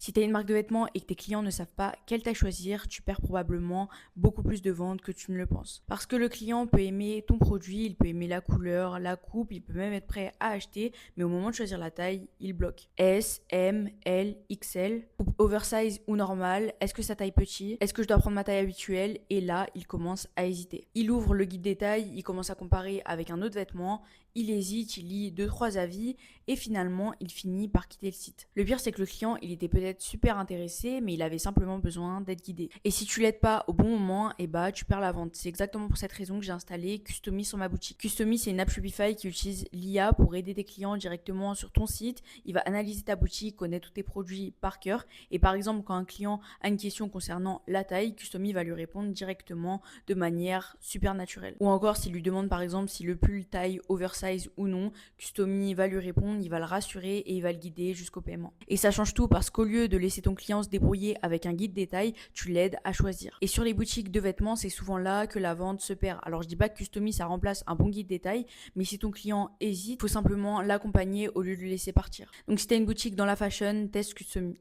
Si tu as une marque de vêtements et que tes clients ne savent pas quelle taille choisir, tu perds probablement beaucoup plus de ventes que tu ne le penses. Parce que le client peut aimer ton produit, il peut aimer la couleur, la coupe, il peut même être prêt à acheter, mais au moment de choisir la taille, il bloque. S, M, L, XL, coupe oversize ou normal, est-ce que ça taille petit? Est-ce que je dois prendre ma taille habituelle? Et là, il commence à hésiter. Il ouvre le guide des tailles, il commence à comparer avec un autre vêtement, il hésite, il lit 2-3 avis et finalement, il finit par quitter le site. Le pire, c'est que le client, il était peut-être super intéressé, mais il avait simplement besoin d'être guidé. Et si tu l'aides pas au bon moment, et bah tu perds la vente. C'est exactement pour cette raison que j'ai installé Customy sur ma boutique. Customy, c'est une app Shopify qui utilise l'IA pour aider tes clients directement sur ton site. Il va analyser ta boutique, connaître tous tes produits par cœur. Et par exemple, quand un client a une question concernant la taille, Customy va lui répondre directement de manière super naturelle. Ou encore, s'il lui demande par exemple si le pull taille oversize ou non, Customy va lui répondre, il va le rassurer et il va le guider jusqu'au paiement. Et ça change tout parce qu'au lieu de laisser ton client se débrouiller avec un guide détail, tu l'aides à choisir. Et sur les boutiques de vêtements, c'est souvent là que la vente se perd. Alors je dis pas que Customy ça remplace un bon guide détail, mais si ton client hésite, il faut simplement l'accompagner au lieu de le laisser partir. Donc si tu as une boutique dans la fashion, teste Customy.